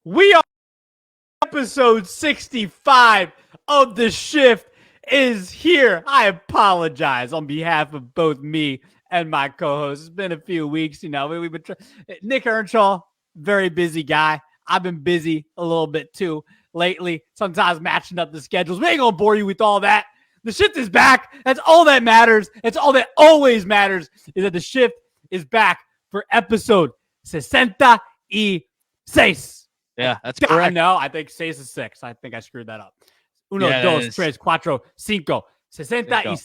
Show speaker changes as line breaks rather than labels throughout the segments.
We are episode 65 of The Shift is here. I apologize on behalf of both me and my co-host. It's been a few weeks, we've been Nick Earnshaw, very busy guy. I've been busy a little bit too lately, sometimes matching up the schedules. We ain't gonna bore you with all that. The Shift is back. That's all that matters. It's all that always matters is that The Shift is back for episode 66.
Yeah, that's correct.
No, I think 6 is 6. I think I screwed that up. Uno,
Yeah,
dos, tres, cuatro, cinco. 65.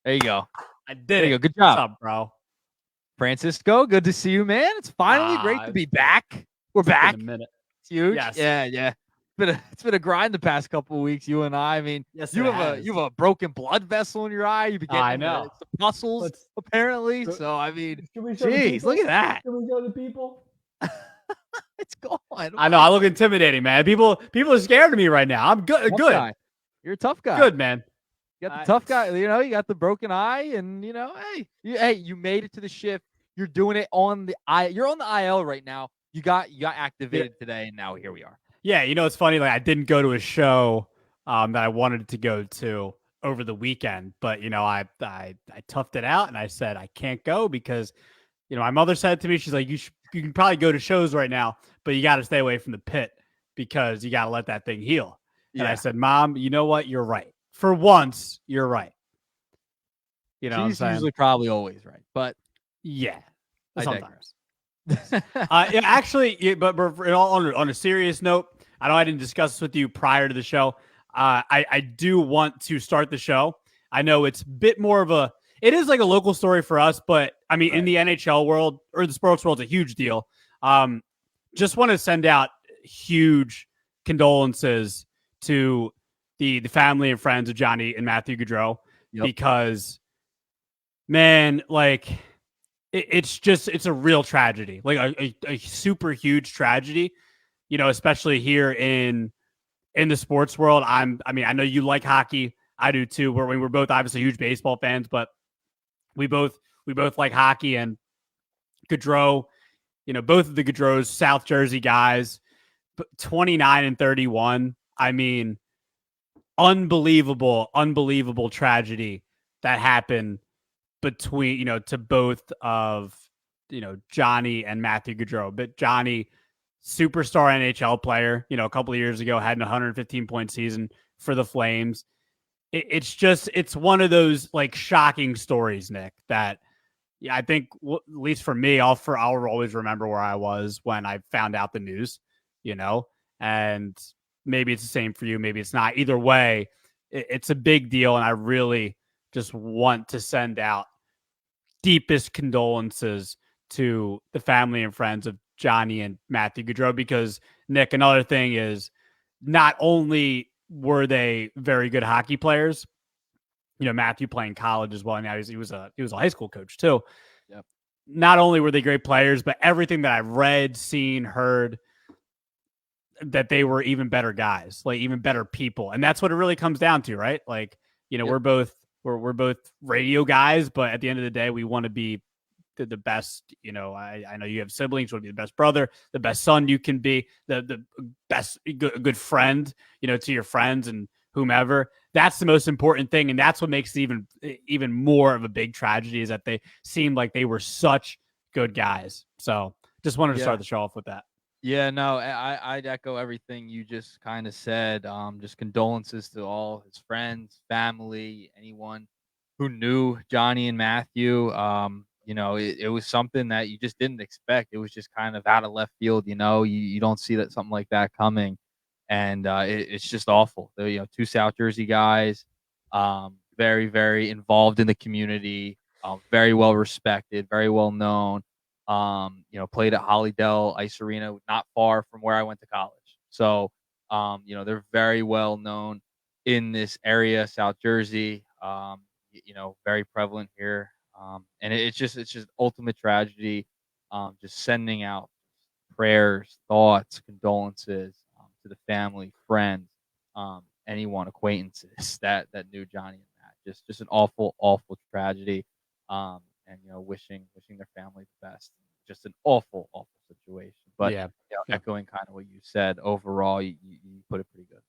There you go.
I did
There
it.
you go. Good job.
What's up, bro?
Francisco, good to see you, man. It's finally great to be back. We're back.
Been a minute.
It's huge.
Yes.
Yeah. It's been a grind the past couple of weeks, you and I. I mean,
Yes,
you have a broken blood vessel in your eye. You've been getting some muscles, apparently. So, I mean, geez, look at that.
Can we show the people?
It's gone.
I know. I look intimidating, man. People are scared of me right now. I'm good.
Tough guy. You're a tough guy.
Good, man.
You got the tough guy. You got the broken eye, and you made it to the shift. You're doing it on the You're on the IL right now. You got activated today, and now here we are.
Yeah, it's funny. Like I didn't go to a show that I wanted to go to over the weekend, but I toughed it out, and I said I can't go because my mother said to me, she's like, you can probably go to shows right now, but you got to stay away from the pit because you got to let that thing heal. Yeah. And I said, Mom, you know what? You're right. For once, you're right.
She's usually probably always right, but
yeah, sometimes. Actually, but on a serious note, I know I didn't discuss this with you prior to the show. I do want to start the show. I know it's a bit more of it is like a local story for us, but I mean, in the NHL world or the sports world, it's a huge deal. Just want to send out huge condolences to the family and friends of Johnny and Matthew Gaudreau because, man, like it's a real tragedy, like a super huge tragedy, especially here in the sports world. I know you like hockey. I do too. We're both obviously huge baseball fans, but we both like hockey. And Gaudreau, both of the Gaudreaus, South Jersey guys, 29 and 31. I mean, unbelievable tragedy that happened between, to both of, Johnny and Matthew Gaudreau. But Johnny, superstar NHL player, a couple of years ago, had an 115-point season for the Flames. It's one of those like shocking stories, Nick, that I think, at least for me, I'll always remember where I was when I found out the news, and maybe it's the same for you. Maybe it's not. Either way, it's a big deal. And I really just want to send out deepest condolences to the family and friends of Johnny and Matthew Gaudreau, because Nick, another thing is not only were they very good hockey players, Matthew playing college as well. And now he was a high school coach too.
Yep.
Not only were they great players, but everything that I've read, seen, heard, that they were even better guys, like even better people. And that's what it really comes down to, right? Like, we're both radio guys, but at the end of the day, we want to be the best. I know you have siblings, want to be the best brother, the best son you can be, the best good friend, to your friends and whomever. That's the most important thing. And that's what makes it even more of a big tragedy, is that they seemed like they were such good guys. So just wanted to start the show off with that.
Yeah, no, I'd echo everything you just kind of said. Just condolences to all his friends, family, anyone who knew Johnny and Matthew. It was something that you just didn't expect. It was just kind of out of left field. You don't see something like that coming, and it's just awful. Two South Jersey guys, very, very involved in the community, very well respected, very well known. Played at Hollydale Ice Arena, not far from where I went to college. So, they're very well known in this area, South Jersey. Very prevalent here. And it's just ultimate tragedy. Just sending out prayers, thoughts, condolences to the family, friends, anyone, acquaintances that knew Johnny and Matt. Just an awful tragedy. And wishing their family the best. Just an awful situation. But echoing kind of what you said. Overall, you put it pretty good.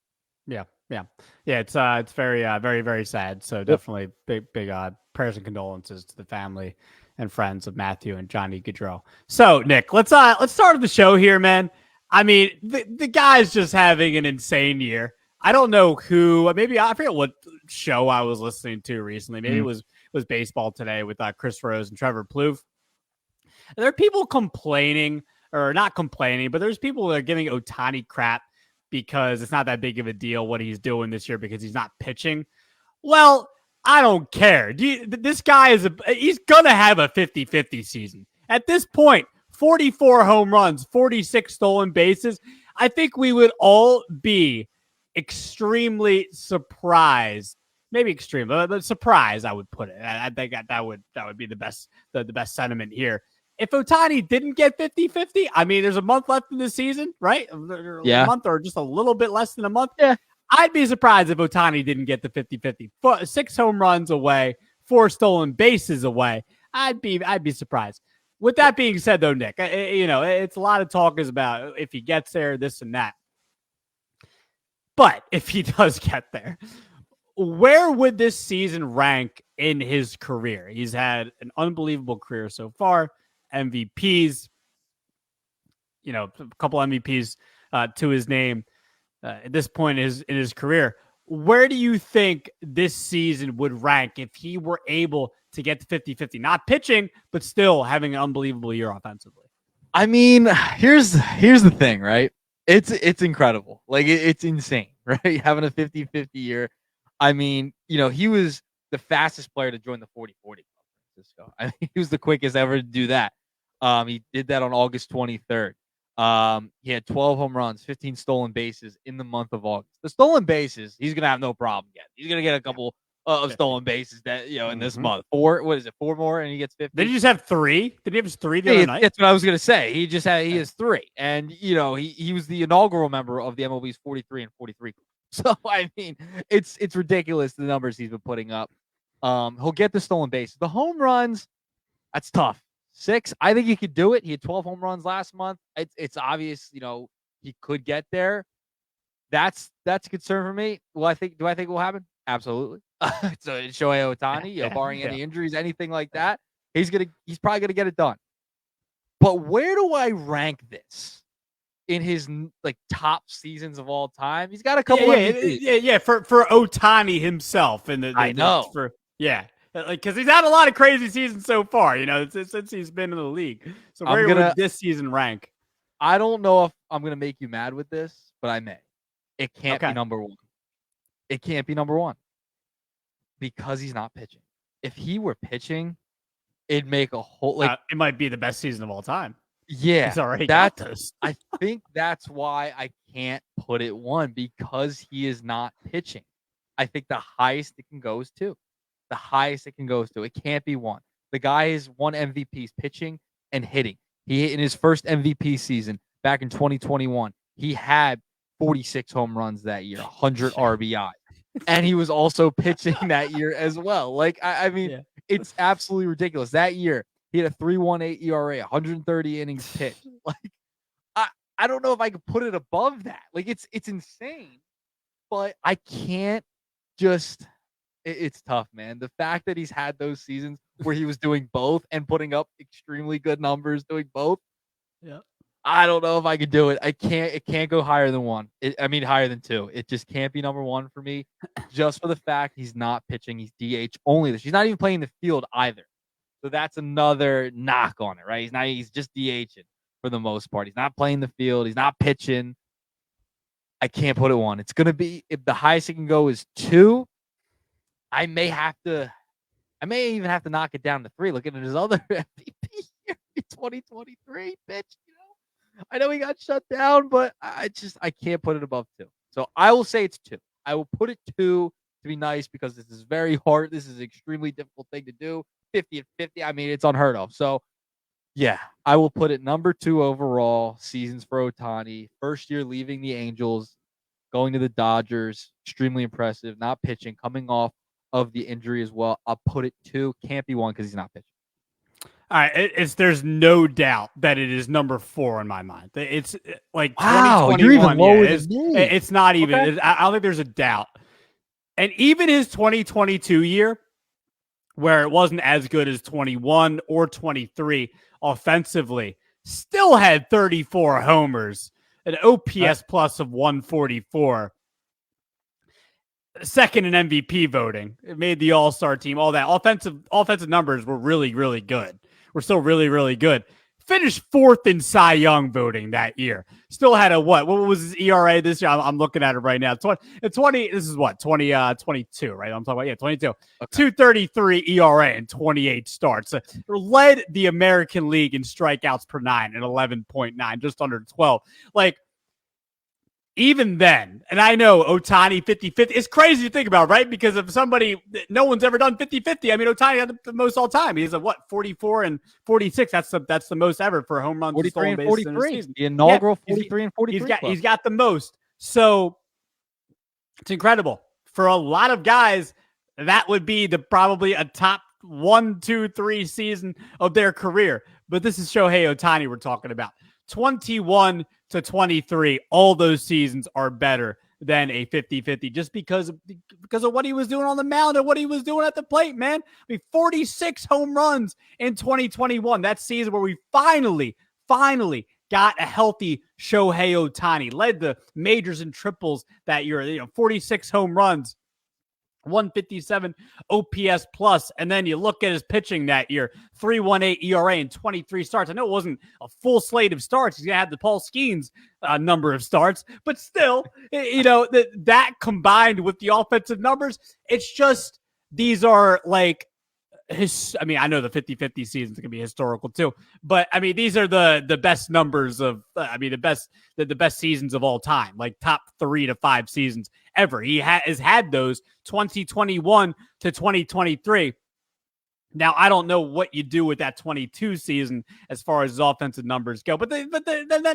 Yeah. It's very, very, very sad. So
Yep.
definitely big prayers and condolences to the family and friends of Matthew and Johnny Gaudreau. So Nick, let's start the show here, man. I mean, the guy's just having an insane year. I don't know who. Maybe I forget what show I was listening to recently. Maybe it was Baseball Today with Chris Rose and Trevor Plouffe. And there are people complaining, or not complaining, but there's people that are giving Ohtani crap because it's not that big of a deal what he's doing this year because he's not pitching. Well, I don't care. This guy he's going to have a 50-50 season. At this point, 44 home runs, 46 stolen bases. I think we would all be extremely surprised. Maybe extreme, but surprised, I would put it. I think that would be the best sentiment here. If Ohtani didn't get 50-50, I mean, there's a month left in the season, right?
Yeah.
A month or just a little bit less than a month.
Yeah.
I'd be surprised if Ohtani didn't get the 50-50. 6 home runs away, 4 stolen bases away. I'd be surprised. With that being said, though, Nick, it's a lot of talk is about if he gets there, this and that. But if he does get there, where would this season rank in his career? He's had an unbelievable career so far. MVPs, a couple MVPs to his name at this point in his career. Where do you think this season would rank if he were able to get to 50-50? Not pitching, but still having an unbelievable year offensively.
I mean, here's the thing, right? It's incredible. Like, it's insane, right? Having a 50-50 year. I mean, he was the fastest player to join the 40-40 Club in Francisco. I mean, he was the quickest ever to do that. He did that on August 23rd. He had 12 home runs, 15 stolen bases in the month of August. The stolen bases, he's going to have no problem getting. He's going to get a couple of stolen bases that, in this month. 4 more, and he gets 50?
Did he just have 3? Did he have 3 the other night?
That's what I was going to say. He has 3. And, he was the inaugural member of the MLB's 43 and 43 Club. So, I mean, it's ridiculous, the numbers he's been putting up. He'll get the stolen bases. The home runs, that's tough. 6, I think he could do it. He had 12 home runs last month. It's obvious, he could get there. That's a concern for me. Do I think it will happen? Absolutely. So Shohei Ohtani, barring any injuries, anything like that, he's probably gonna get it done. But where do I rank this in his top seasons of all time? He's got a couple.
For Ohtani himself, and
I know.
Because he's had a lot of crazy seasons so far, since he's been in the league. So where would this season rank?
I don't know if I'm going to make you mad with this, but I may. It can't be number 1. It can't be number 1 because he's not pitching. If he were pitching, it'd make a whole it
might be the best season of all time.
Yeah,
he's already
got this. I think that's why I can't put it 1 because he is not pitching. I think the highest it can go is 2. The highest it can go to. It can't be 1. The guy has won MVPs pitching and hitting. He in his first MVP season back in 2021, he had 46 home runs that year, 100 RBI. And he was also pitching that year as well. I mean, it's absolutely ridiculous. That year, he had a 3.18 ERA, 130 innings pitched. I don't know if I could put it above that. It's insane. But I can't just it's tough, man. The fact that he's had those seasons where he was doing both and putting up extremely good numbers doing both.
Yeah.
I don't know if I could do it. It can't go higher than 1. Higher than 2. It just can't be number 1 for me. Just for the fact he's not pitching. He's DH only. He's not even playing the field either. So that's another knock on it, right? He's just DHing for the most part. He's not playing the field. He's not pitching. I can't put it 1. It's going to be, if the highest it can go is 2, I may even have to knock it down to 3. Looking at his other MVP here in 2023, bitch. I know he got shut down, but I can't put it above 2. So I will say it's 2. I will put it 2 to be nice because this is very hard. This is an extremely difficult thing to do. 50 and 50. I mean, it's unheard of. So yeah, I will put it number 2 overall seasons for Ohtani. First year leaving the Angels, going to the Dodgers. Extremely impressive. Not pitching, coming off of the injury as well. I'll put it 2. Can't be 1 because he's not pitching.
All right, there's no doubt that it is number 4 in my mind. It's like
Wow,
2021.
you're even lower
yeah,
than me.
It's not even.
Okay.
I don't think there's a doubt. And even his 2022 year, where it wasn't as good as 21 or 23 offensively, still had 34 homers, an OPS plus of 144. Second in MVP voting. It made the All-Star team, all that. Offensive numbers were really, really good. We're still really, really good. Finished 4th in Cy Young voting that year. Still had a what? What was his ERA this year? I'm looking at it right now. 20 this is what? 22, right? I'm talking about 22. Okay. 2.33 ERA and 28 starts. Led the American League in strikeouts per 9 at 11.9, just under 12. Like, even then, and I know Ohtani 50-50, it's crazy to think about, right? Because if no one's ever done 50-50. I mean, Ohtani had the most all time. He's a 44 and 46. That's the most ever for home runs.
43 and 43. The inaugural 43 and 43.
He's got the most. So it's incredible. For a lot of guys, that would be probably a top 1, 2, 3 season of their career. But this is Shohei Ohtani we're talking about. 21 to 23, all those seasons are better than a 50-50 just because of what he was doing on the mound and what he was doing at the plate, man. I mean, 46 home runs in 2021. That season where we finally got a healthy Shohei Ohtani. Led the majors in triples that year, 46 home runs. 157 OPS plus, and then you look at his pitching that year, 3.18 ERA and 23 starts. I know it wasn't a full slate of starts. He's gonna have the Paul Skeens number of starts, but still, that combined with the offensive numbers, it's just these are like I know the 50-50 seasons can be historical too, but I mean, these are the best numbers of, the best seasons of all time, like top 3 to 5 seasons ever. He has had those 2021 to 2023. Now, I don't know what you do with that 22 season as far as his offensive numbers go, but then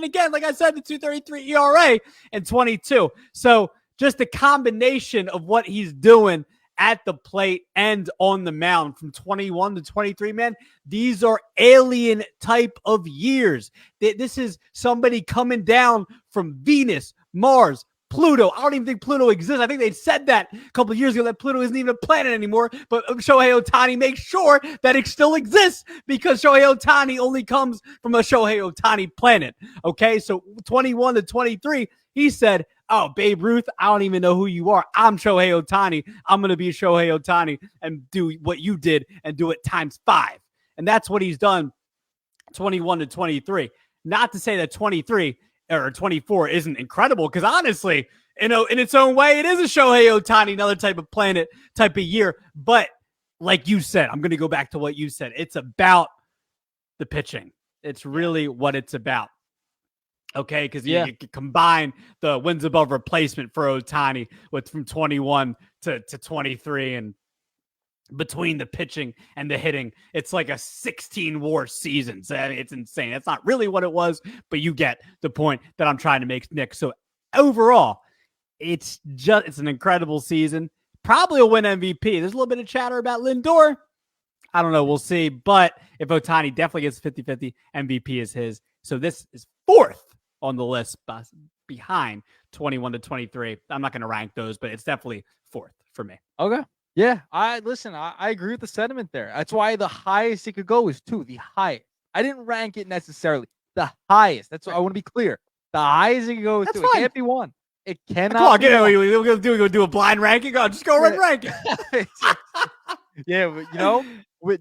again, like I said, the 2.33 ERA and 22. So just a combination of what he's doing at the plate and on the mound from 21 to 23, man, these are alien type of years. This is somebody coming down from Venus, Mars, Pluto. I don't even think Pluto exists. I think they said that a couple of years ago that Pluto isn't even a planet anymore, but Shohei Ohtani makes sure that it still exists because Shohei Ohtani only comes from a Shohei Ohtani planet. Okay, so 21 to 23, he said, oh, Babe Ruth, I don't even know who you are. I'm Shohei Ohtani. I'm going to be Shohei Ohtani and do what you did and do it times 5. And that's what he's done 21 to 23. Not to say that 23 or 24 isn't incredible, because honestly, in its own way, it is a Shohei Ohtani, another type of planet, type of year. But like you said, I'm going to go back to what you said. It's about the pitching. It's really what it's about. Okay, because you can combine the wins above replacement for Ohtani with from 21 to 23, and between the pitching and the hitting, it's like a 16 WAR season. So I mean, it's insane. That's not really what it was, but you get the point that I'm trying to make, Nick. So overall, it's an incredible season. Probably will win MVP. There's a little bit of chatter about Lindor. I don't know. We'll see. But if Ohtani definitely gets 50-50, MVP is his. So this is 4th on the list behind 21 to 23. I'm not going to rank those, but it's definitely 4th for me.
Okay. Yeah. I agree with the sentiment there. That's why the highest it could go is 2. The highest. I didn't rank it necessarily. The highest. That's what I want to be clear. The highest it could go is 2. It can't be 1. It cannot. Come on,
we're going to do a blind ranking. Just go and rank it.
Yeah,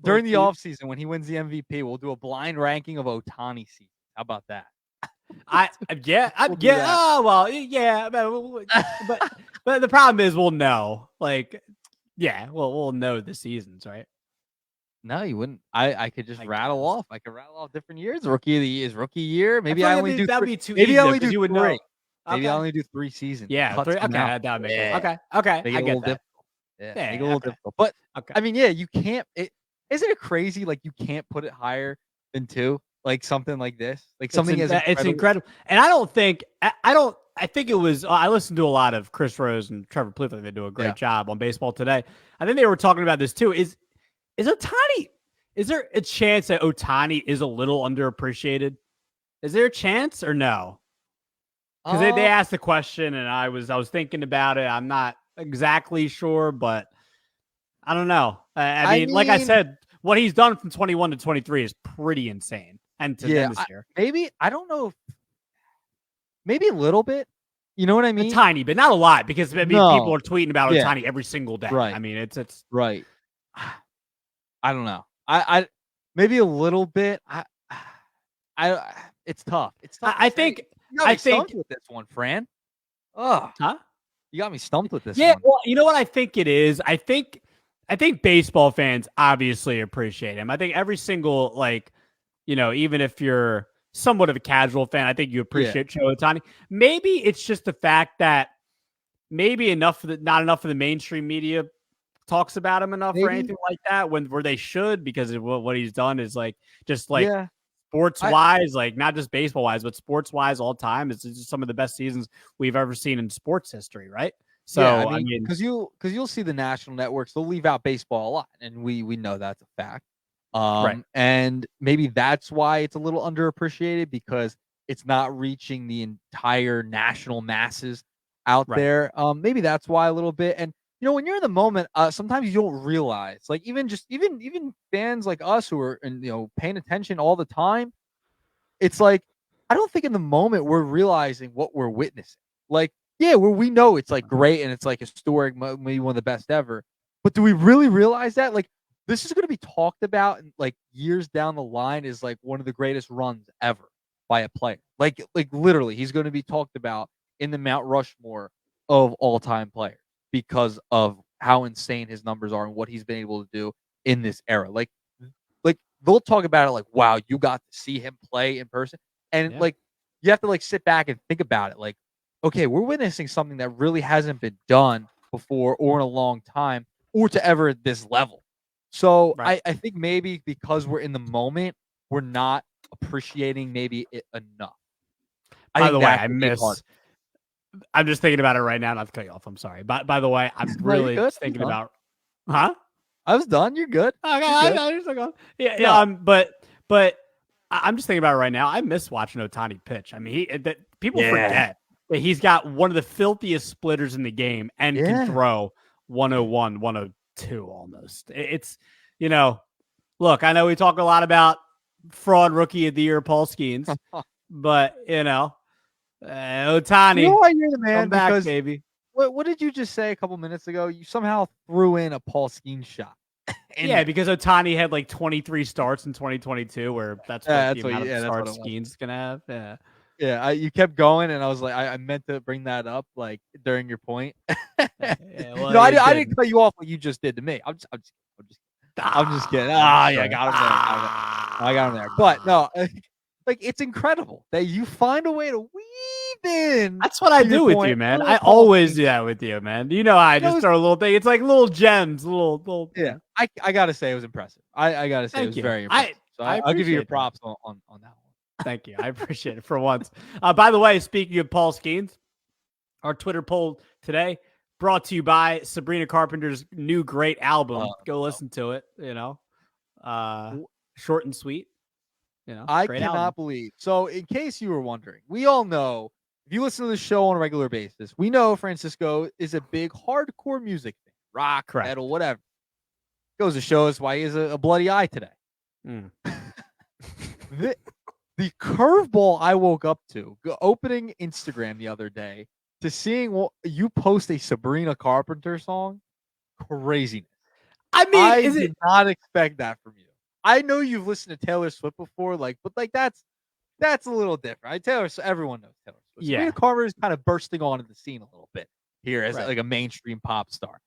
during the offseason when he wins the MVP, we'll do a blind ranking of Ohtani season. How about that?
But the problem is we'll know. We'll know the seasons, right?
No, you wouldn't. I could just rattle off. I could rattle off different years. Rookie of the year is rookie year. Maybe I only do. That'd be too easy. Maybe I only do 3. Know. Maybe I only do 3 seasons.
Yeah, 3. Okay, that would make sense. Okay.
Make it a little difficult. Yeah, make it a little difficult. But I mean, you can't. Isn't it crazy? Like you can't put it higher than 2. Like something like this, like something
it's incredible. And I think it was. I listened to a lot of Chris Rose and Trevor Plouffe. They do a great job on Baseball Today. I think they were talking about this too. Is Ohtani? Is there a chance that Ohtani is a little underappreciated? Is there a chance or no? Because they asked the question and I was thinking about it. I'm not exactly sure, but I don't know. I mean, like I said, what he's done from 21 to 23 is pretty insane. And to end this year,
maybe I don't know. Maybe a little bit. You know what I mean?
A tiny bit, not a lot, because I mean, people are tweeting about Ohtani every single day.
Right.
I mean, it's
right. I don't know. I maybe a little bit. It's tough. It's tough.
I think
you got me stumped with this one, Fran. Oh,
huh?
You got me stumped with this
one. Yeah,
well,
you know what I think it is? I think baseball fans obviously appreciate him. I think every single, like, even if you're somewhat of a casual fan, I think you appreciate Shohei Ohtani. Maybe it's just the fact that maybe not enough of the mainstream media talks about him enough or anything like that where they should, because of what he's done is just sports wise, like not just baseball wise, but sports wise all time. It's just some of the best seasons we've ever seen in sports history, right? So I mean,
because you'll see the national networks, they'll leave out baseball a lot, and we know that's a fact.
Right.
And maybe that's why it's a little underappreciated, because it's not reaching the entire national masses out there. Maybe that's why a little bit. And when you're in the moment, sometimes you don't realize, like even fans like us who are paying attention all the time. It's like, I don't think in the moment we're realizing what we're witnessing. Like, yeah, we know it's like great and it's like historic, maybe one of the best ever. But do we really realize that? Like, this is going to be talked about in like years down the line as like one of the greatest runs ever by a player. Like literally, he's going to be talked about in the Mount Rushmore of all-time players because of how insane his numbers are and what he's been able to do in this era. Like they'll talk about it like, wow, you got to see him play in person. And like, you have to like sit back and think about it. Like, okay, we're witnessing something that really hasn't been done before or in a long time or to ever at this level. So I think maybe because we're in the moment, we're not appreciating maybe it enough.
By the way, I'm just thinking about it right now. Not to cut you off. I'm sorry. By the way, I'm really just thinking about. Huh?
I was done. You're good.
You're still going. Yeah. But I'm just thinking about it right now. I miss watching Ohtani pitch. I mean, people forget that he's got one of the filthiest splitters in the game and can throw 101, 102 almost. It's look, I know we talk a lot about fraud rookie of the year, Paul Skeens, but Ohtani,
you're the man,
come back, baby.
What did you just say a couple minutes ago? You somehow threw in a Paul Skeens shot.
Because Ohtani had like 23 starts in 2022, where that's what the amount of starts Skeens is gonna have.
You kept going, and I was like, I meant to bring that up like during your point. I didn't cut you off like you just did to me. I'm just kidding. I got him there. I got him there. But no, like it's incredible that you find a way to weave in.
That's what I do with you, man. I always do that with you, man. I just throw a little thing. It's like little gems, little.
Yeah, I gotta say it was impressive. I gotta say it was very impressive. So I'll give you your props on that one.
Thank you. I appreciate it for once. By the way, speaking of Paul Skeens, our Twitter poll today brought to you by Sabrina Carpenter's new great album. Go listen to it. Short and sweet.
I cannot believe. So, in case you were wondering, we all know, if you listen to the show on a regular basis, we know Francisco is a big hardcore music fan, rock, metal, whatever. Goes to show us why he has a bloody eye today. The curveball I woke up to, opening Instagram the other day, to seeing you post a Sabrina Carpenter song, craziness.
I mean,
I did not expect that from you. I know you've listened to Taylor Swift before, but that's a little different. Everyone knows Taylor Swift. Sabrina Carpenter is kind of bursting onto the scene a little bit here as like a mainstream pop star.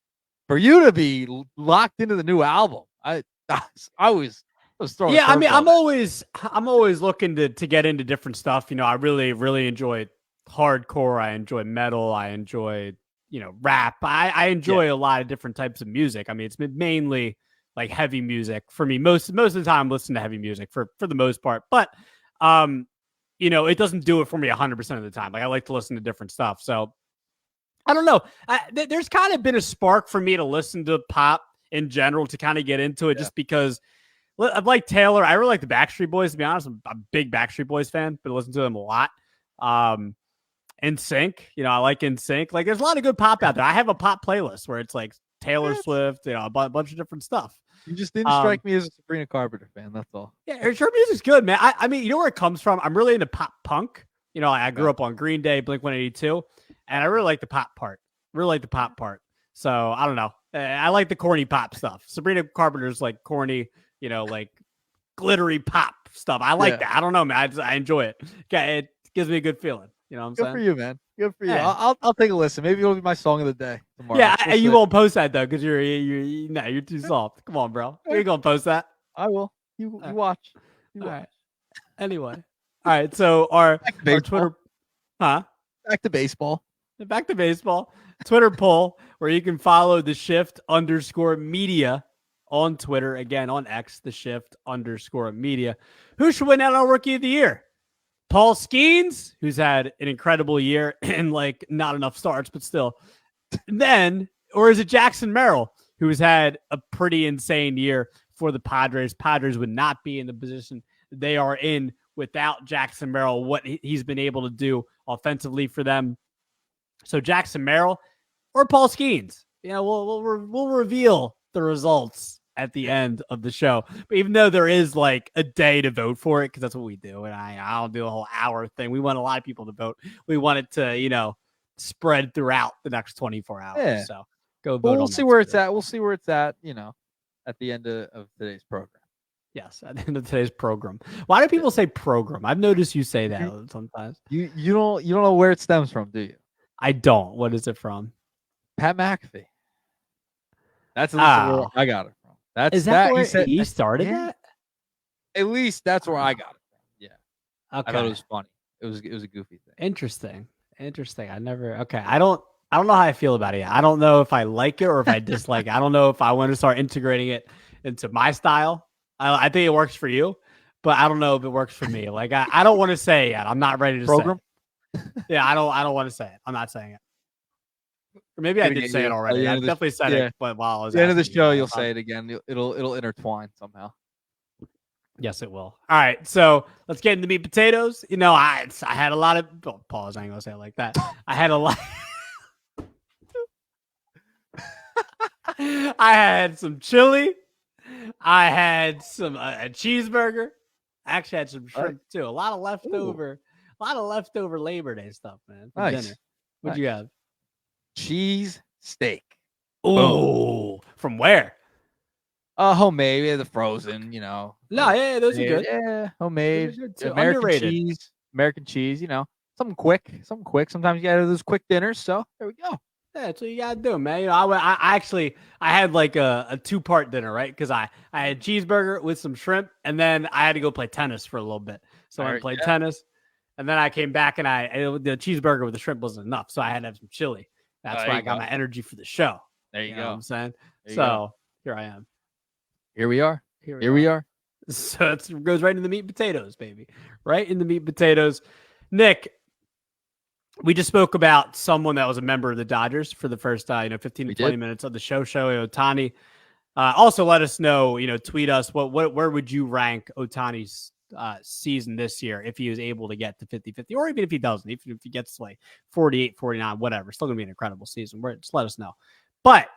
For you to be locked into the new album, I was throwing.
Yeah, I mean, I'm always looking to get into different stuff. I really enjoy hardcore. I enjoy metal. I enjoy rap. I enjoy a lot of different types of music. I mean, it's mainly like heavy music for me. Most of the time I'm listening to heavy music for the most part, but it doesn't do it for me 100% of the time. Like, I like to listen to different stuff. So I don't know. There's kind of been a spark for me to listen to pop in general, to kind of get into it, just because I like Taylor. I really like the Backstreet Boys, to be honest. I'm a big Backstreet Boys fan, but I listen to them a lot. NSYNC, I like NSYNC. Like, there's a lot of good pop out there. I have a pop playlist where it's like Taylor Swift, a bunch of different stuff.
You just didn't strike me as a Sabrina Carpenter fan. That's all.
Yeah, her music's good, man. I mean, you know where it comes from? I'm really into pop punk. I grew up on Green Day, Blink-182, and I really like the pop part. So I don't know. I like the corny pop stuff. Sabrina Carpenter's like corny, like glittery pop stuff. I like that. I don't know, man. I enjoy it. It gives me a good feeling. You know what I'm saying?
Good for you, man. Good for you.
Hey.
I'll take a listen. Maybe it'll be my song of the day tomorrow.
Yeah, you won't post that though because you're too soft. Come on, bro. You're gonna post that.
I will. You watch.
All right. Anyway, all right. So our Twitter,
Back to baseball.
Back to baseball. Twitter poll where you can follow the Shift_media on Twitter. Again, on X, the Shift_media. Who should win NL Rookie of the Year? Paul Skeens, who's had an incredible year and like not enough starts, but still. Or is it Jackson Merrill, who's had a pretty insane year for the Padres? Padres would not be in the position they are in without Jackson Merrill, what he's been able to do offensively for them. So Jackson Merrill or Paul Skeens, we'll reveal the results at the end of the show. But even though there is like a day to vote for it, because that's what we do, and I don't do a whole hour thing. We want a lot of people to vote. We want it to, spread throughout the next 24 hours.
Yeah.
So go vote.
We'll see where it's at. We'll see where it's at, at the end of today's program.
Yes, at the end of today's program. Why do people say program? I've noticed you say that sometimes.
You don't know where it stems from, do you?
I don't. What is it from?
Pat McAfee. That's where I got it from.
Is that where he started that?
At least that's where I got it from. Yeah.
Okay.
I thought it was funny. It was a goofy thing.
Interesting. I don't know how I feel about it yet. I don't know if I like it or if I dislike it. I don't know if I want to start integrating it into my style. I think it works for you, but I don't know if it works for me. Like I don't want to say it yet. I'm not ready to
program.
Say it. Yeah, I don't want to say it. I'm not saying it. Or maybe I did say it already. I definitely said it, but while I was
at the end of the show, you'll say it again. It'll intertwine somehow.
Yes, it will. All right, so let's get into meat potatoes. I had a lot of pause. I ain't gonna say it like that. I had a lot. I had some chili. I had some a cheeseburger. I actually had some shrimp too. A lot of leftover Labor Day stuff, man. For dinner. What'd you have?
Cheese steak.
Oh, from where?
Homemade. We had the frozen,
No, yeah, those are good.
Yeah, homemade.
American
cheese. Something quick. Sometimes you gotta do those quick dinners. So there we go.
Yeah, that's what you gotta do, man. I had like a 2-part dinner, right? Because I had cheeseburger with some shrimp, and then I had to go play tennis for a little bit. So I played tennis, and then I came back, and the cheeseburger with the shrimp wasn't enough, so I had to have some chili. That's where I got my energy for the show.
There you go.
Know what I'm saying? So here I am.
Here we are. Here we are.
So it goes right into the meat and potatoes, baby. Right in the meat and potatoes. Nick, we just spoke about someone that was a member of the Dodgers for the first 15 to 20 minutes of the show, Shohei Ohtani. Also, let us know, tweet us, where would you rank Ohtani's season this year if he was able to get to 50-50, or even if he doesn't, even if he gets like 48, 49, whatever, still gonna be an incredible season. Just let us know. But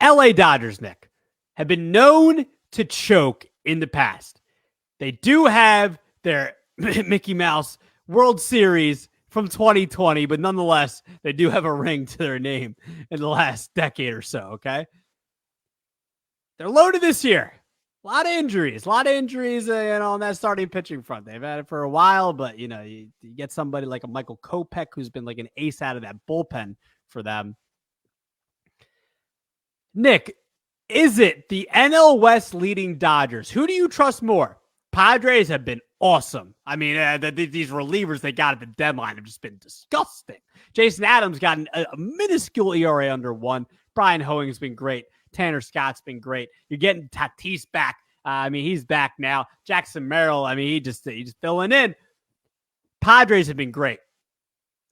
LA Dodgers, Nick, have been known to choke in the past. They do have their Mickey Mouse World Series from 2020, but nonetheless, they do have a ring to their name in the last decade or so, okay? They're loaded this year. A lot of injuries, on that starting pitching front. They've had it for a while, but, you get somebody like a Michael Kopech who's been like an ace out of that bullpen for them. Nick, is it the NL West leading Dodgers? Who do you trust more? Padres have been awesome. I mean, these relievers they got at the deadline have just been disgusting. Jason Adams got a minuscule ERA under 1. Brian Hoeing's been great. Tanner Scott's been great. You're getting Tatis back. He's back now. Jackson Merrill, he's just filling in. Padres have been great.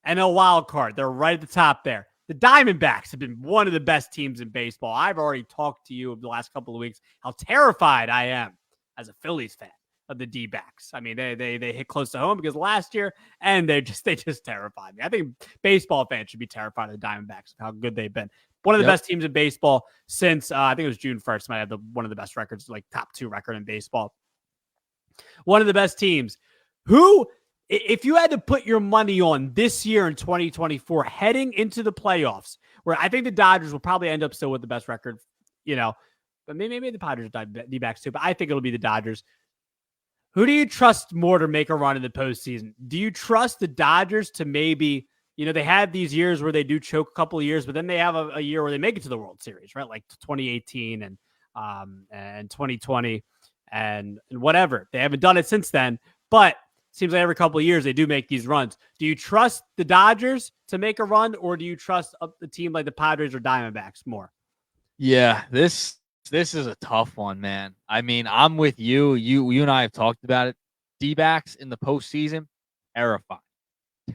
NL wild card, they're right at the top there. The Diamondbacks have been one of the best teams in baseball. I've already talked to you over the last couple of weeks how terrified I am as a Phillies fan of the D-backs. I mean, they hit close to home because last year, and they just terrified me. I think baseball fans should be terrified of the Diamondbacks of how good they've been. One of the best teams in baseball since I think it was June 1st. Might have one of the best records, like top 2 record in baseball. One of the best teams. Who, if you had to put your money on this year in 2024 heading into the playoffs, where I think the Dodgers will probably end up still with the best record, but maybe the Padres are D-backs too, but I think it'll be the Dodgers. Who do you trust more to make a run in the postseason? Do you trust the Dodgers to maybe, they have these years where they do choke a couple of years, but then they have a year where they make it to the World Series, right? Like 2018 and 2020 and whatever. They haven't done it since then, but it seems like every couple of years they do make these runs. Do you trust the Dodgers to make a run, or do you trust the team like the Padres or Diamondbacks more?
Yeah, this is a tough one, man. I mean, I'm with you. You and I have talked about it. D-backs in the postseason,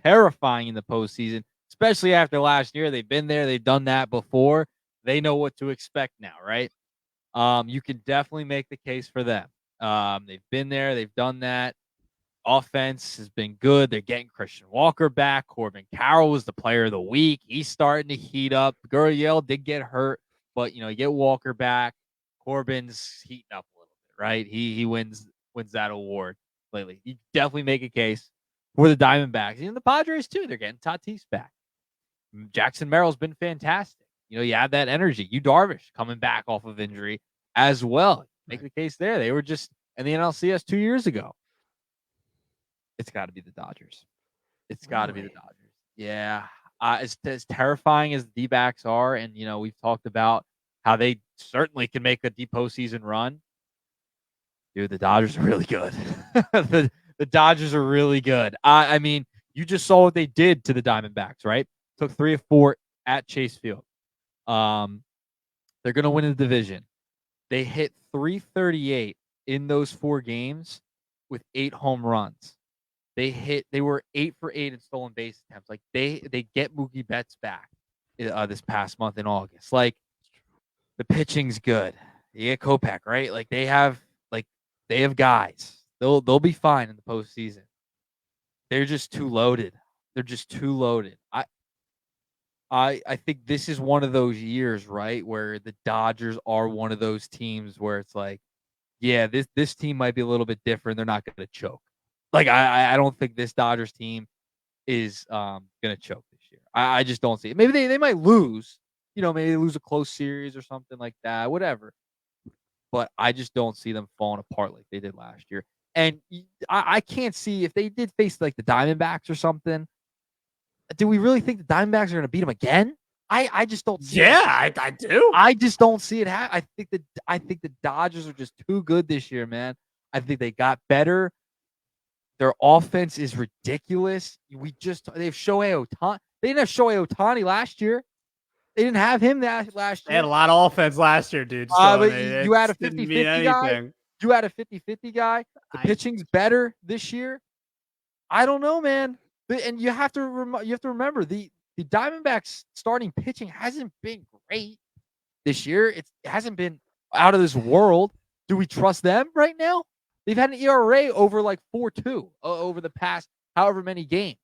terrifying in the postseason, especially after last year. They've been there, they've done that before. They know what to expect now, right? You can definitely make the case for them. They've been there, they've done that. Offense has been good. They're getting Christian Walker back. Corbin Carroll was the player of the week. He's starting to heat up. Gurriel did get hurt, but you get Walker back. Corbin's heating up a little bit, right? He wins that award lately. You definitely make a case for the Diamondbacks. And the Padres too. They're getting Tatis back. Jackson Merrill's been fantastic. You have that energy. Yu Darvish coming back off of injury as well. Make the case there. They were just in the NLCS 2 years ago. It's got to be the Dodgers. It's got to be the Dodgers. Yeah. As terrifying as the D-backs are, and, we've talked about how they certainly can make a deep postseason run. Dude, the Dodgers are really good. the Dodgers are really good. I mean, you just saw what they did to the Diamondbacks, right? Took 3 of 4 at Chase Field. They're going to win the division. They hit 338 in those 4 games with 8 home runs. They were 8 for 8 in stolen base attempts. Like they get Mookie Betts back this past month in August. Like the pitching's good. You get Kopech, right? Like they have guys. They'll be fine in the postseason. They're just too loaded. I think this is one of those years, right, where the Dodgers are one of those teams where it's like, yeah, this team might be a little bit different. They're not going to choke. Like I don't think this Dodgers team is going to choke this year. I just don't see it. Maybe they might lose. Maybe they lose a close series or something like that. Whatever. But I just don't see them falling apart like they did last year. And I can't see if they did face like the Diamondbacks or something. Do we really think the Diamondbacks are going to beat them again? I just don't see it.
Yeah, I do.
I just don't see it happen. I think the Dodgers are just too good this year, man. I think they got better. Their offense is ridiculous. They have Shohei Ohtani. They didn't have Shohei Ohtani last year. They didn't have him last year.
They had a lot of offense last year, dude.
So but you had a 50-50 guy. You had a 50-50 guy. The pitching's better this year. I don't know, man. And you have to remember the Diamondbacks starting pitching hasn't been great this year. It hasn't been out of this world. Do we trust them right now? They've had an ERA over like 4.2 over the past however many games.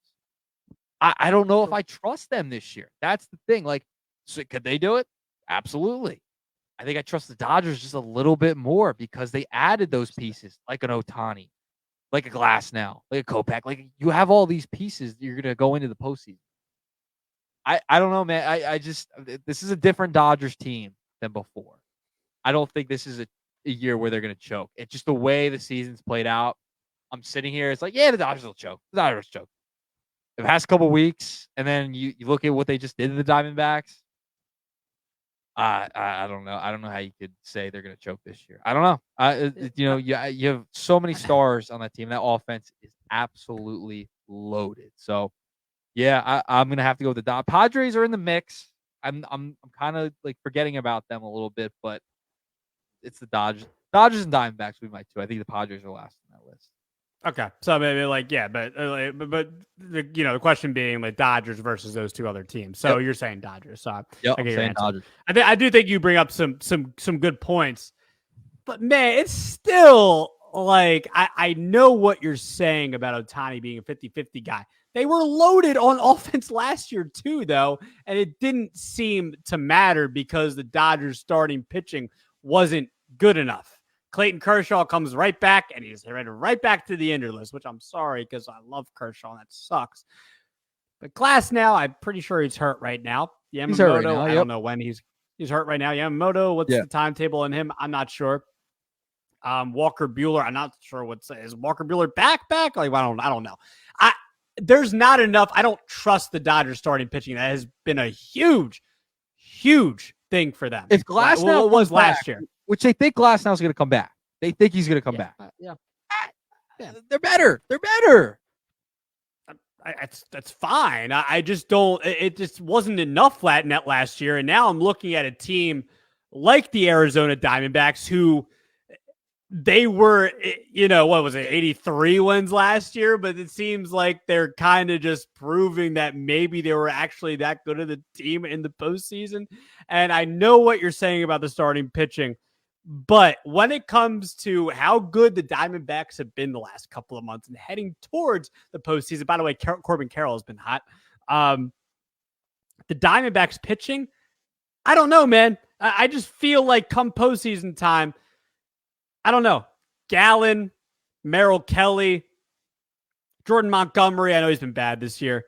I don't know if I trust them this year. That's the thing. Like, so could they do it? Absolutely. I think I trust the Dodgers just a little bit more because they added those pieces like an Ohtani, like a Glasnow, like a Kopech. Like you have all these pieces that you're going to go into the postseason. I don't know, man. I just this is a different Dodgers team than before. I don't think this is a year where they're going to choke. It's just the way the season's played out. I'm sitting here. It's like, yeah, the Dodgers will choke. The Dodgers choke. The past couple weeks, and then you look at what they just did to the Diamondbacks. I don't know. I don't know how you could say they're going to choke this year. I don't know. You have so many stars on that team. That offense is absolutely loaded. So, yeah, I'm going to have to go with the Dodgers. Padres are in the mix. I'm kind of like forgetting about them a little bit, but it's the Dodgers. Dodgers and Diamondbacks will be my 2. I think the Padres are last on that list.
Okay, so maybe but the question being like Dodgers versus those two other teams. So you're saying Dodgers. So I
Yep,
get
I'm
your
saying
answer.
Dodgers.
I do think you bring up some good points, but man, it's still like I know what you're saying about Ohtani being a 50-50 guy. They were loaded on offense last year too, though, and it didn't seem to matter because the Dodgers starting pitching wasn't good enough. Clayton Kershaw comes right back, and he's headed right back to the injured list, which I'm sorry because I love Kershaw, and that sucks. But Glass now, I'm pretty sure he's hurt right now. Yamamoto,
He's hurt right now,
I don't know when he's hurt right now. Yamamoto, what's the timetable on him? I'm not sure. Walker Buehler, I'm not sure is Walker Buehler back? Like I don't know. There's not enough. I don't trust the Dodgers starting pitching. That has been a huge thing for them.
If Glass now
was last year,
which they think Glass now is going to come back. They think he's going to come back.
Yeah.
They're better. They're better.
That's fine. I just don't. It just wasn't enough flat net last year, and now I'm looking at a team like the Arizona Diamondbacks who they were, what was it, 83 wins last year, but it seems like they're kind of just proving that maybe they were actually that good of a team in the postseason. And I know what you're saying about the starting pitching, but when it comes to how good the Diamondbacks have been the last couple of months and heading towards the postseason, by the way, Corbin Carroll has been hot. The Diamondbacks pitching, I don't know, man. I just feel like come postseason time, I don't know. Gallen, Merrill Kelly, Jordan Montgomery. I know he's been bad this year.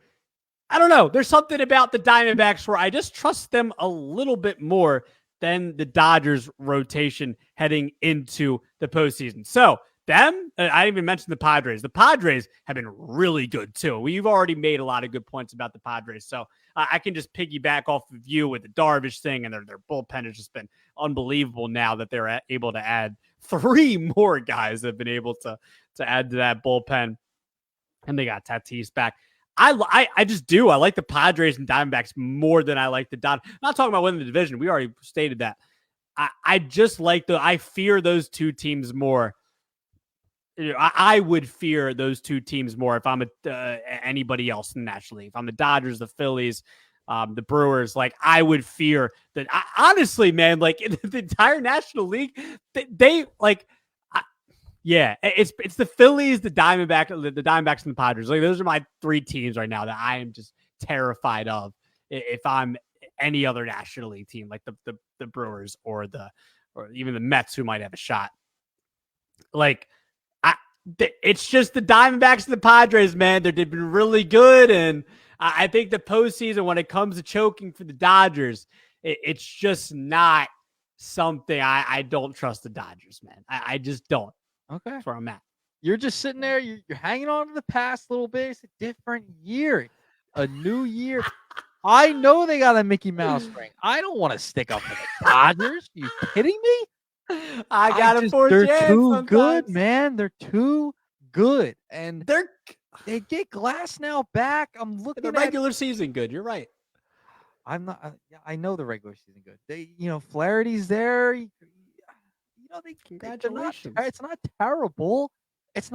I don't know. There's something about the Diamondbacks where I just trust them a little bit more than the Dodgers rotation heading into the postseason. So them, I didn't even mention the Padres. The Padres have been really good too. We've already made a lot of good points about the Padres. So I can just piggyback off of you with the Darvish thing, and their bullpen has just been unbelievable now that they're able to add 3 more guys that have been able to add to that bullpen. And they got Tatis back. I just do. I like the Padres and Diamondbacks more than I like the Dodgers. I'm not talking about winning the division. We already stated that. I just like I fear those two teams more. I would fear those two teams more if I'm anybody else in the National League. If I'm the Dodgers, the Phillies, the Brewers, like I would fear that. Honestly, man, like in the entire National League, they like. Yeah, it's the Phillies, the Diamondbacks, and the Padres. Like those are my 3 teams right now that I am just terrified of. If I'm any other National League team, like the Brewers or even the Mets, who might have a shot. Like, it's just the Diamondbacks and the Padres, man. They've been really good, and I think the postseason, when it comes to choking for the Dodgers, it's just not something I don't trust the Dodgers, man. I just don't.
Okay.
That's where I'm at.
You're just sitting there. You're hanging on to the past a little bit. It's a different year. A new year. I know they got a Mickey Mouse ring. I don't want to stick up for the Dodgers. You kidding me?
I got a 4th
They're
chance
too
sometimes.
good, man. They're too good. And they get Glass now back. I'm looking at
the regular season good. You're right.
I'm not. I know the regular season good. They, Flaherty's there.
Congratulations.
It's not terrible. It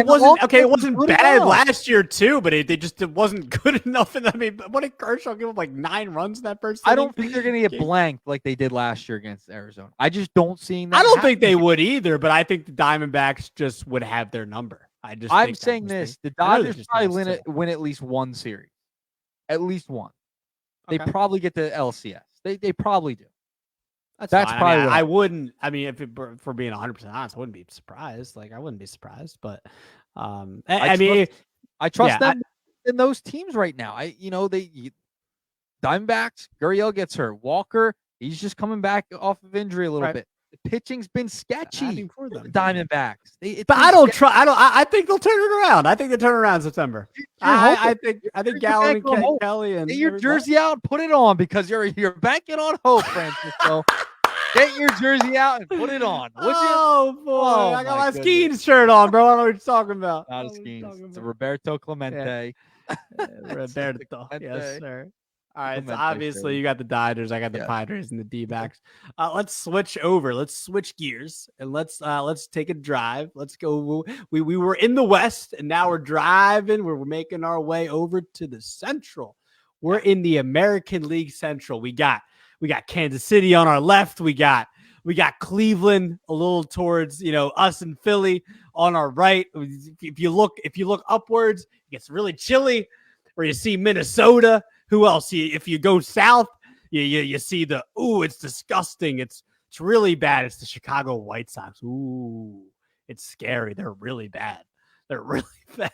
wasn't bad last year too, but it wasn't good enough. And I mean, what did Kershaw give up, like 9 runs in that first inning?
I don't think they're going to get blanked like they did last year against Arizona. I just don't see that.
I don't think they would either, but I think the Diamondbacks just would have their number. I'm
saying this: the Dodgers probably win at least one series, at least one. Okay. They probably get the LCS. They probably do.
That's probably I wouldn't. I mean, for being 100% honest, I wouldn't be surprised. Like I wouldn't be surprised, but I
trust them in those teams right now. Diamondbacks. Gurriel gets hurt. Walker, he's just coming back off of injury a little bit. The pitching's been sketchy for the Diamondbacks.
But I don't try. I think they'll turn it around. I think they turn it around in September. I think Gallen and Kelly and
get your jersey out and put it on because you're banking on hope, Francisco. Get your jersey out and put it on. Boy,
I got my Skeens shirt on, bro. I don't know what you're talking about.
Not a Skeens. It's a Roberto Clemente.
Yeah. Roberto, yes, sir. All right, so
Memento
obviously
shows.
you got the Dodgers, I got the
Yeah.
Padres and the D-backs. Let's switch over. Let's switch gears and let's take a drive. Let's go. We were in the West and now we're driving. We're making our way over to the Central. We're in the American League Central. We got Kansas City on our left. We got Cleveland a little towards us and Philly on our right. If you look upwards, it gets really chilly. Where you see Minnesota. Who else? If you go south, you see it's disgusting. It's really bad. It's the Chicago White Sox. Ooh, it's scary. They're really bad. They're really bad.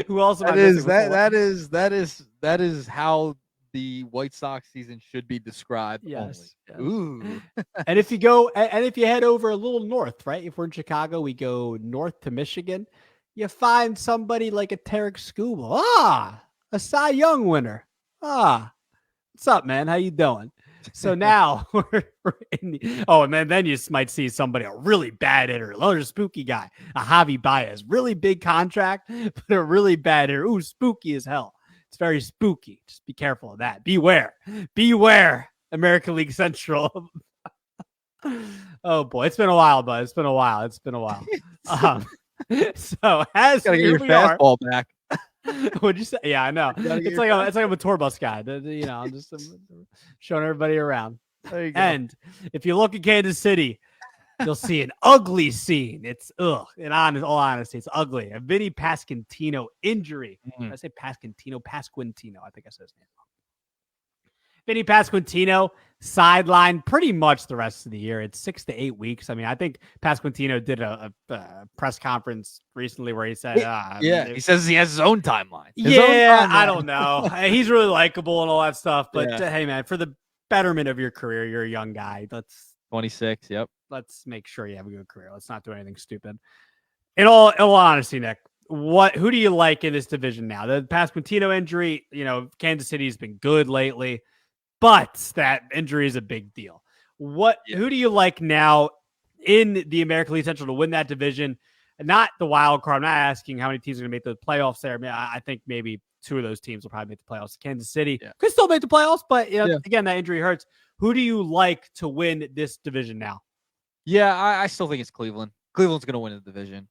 Who else am I missing?
That is how the White Sox season should be described.
Yes.
Only. Ooh.
And if you head over a little north, right? If we're in Chicago, we go north to Michigan. You find somebody like a Tarek Skubal. A Cy Young winner. What's up, man? How you doing? So now we're in and then you might see somebody, a really bad hitter, another spooky guy, a Javi Baez, really big contract, but a really bad hitter. Ooh, spooky as hell. It's very spooky. Just be careful of that. Beware, American League Central. Oh boy, it's been a while, bud. It's been a while. So as
gotta get your fastball back.
What'd you say? Yeah, I know. It's like I'm a tour bus guy. I'm just showing everybody around.
There you go.
And if you look at Kansas City, you'll see an ugly scene. It's in all honesty, it's ugly. A Vinnie Pasquantino injury. I say Pasquantino, I think I said his name wrong. Vinnie Pasquantino sidelined pretty much the rest of the year. It's 6 to 8 weeks. I mean, I think Pasquantino did a press conference recently where he said,
he says he has his own timeline.
I don't know. He's really likable and all that stuff. But hey, man, for the betterment of your career, you're a young guy.
26. Yep.
Let's make sure you have a good career. Let's not do anything stupid. In all honesty, Nick, who do you like in this division now? The Pasquantino injury, Kansas City's been good lately. But that injury is a big deal. Who do you like now in the American League Central to win that division? Not the wild card. I'm not asking how many teams are going to make the playoffs there. I mean, I think maybe 2 of those teams will probably make the playoffs. Kansas City could still make the playoffs, but again, that injury hurts. Who do you like to win this division now?
Yeah, I still think it's Cleveland. Cleveland's going to win the division.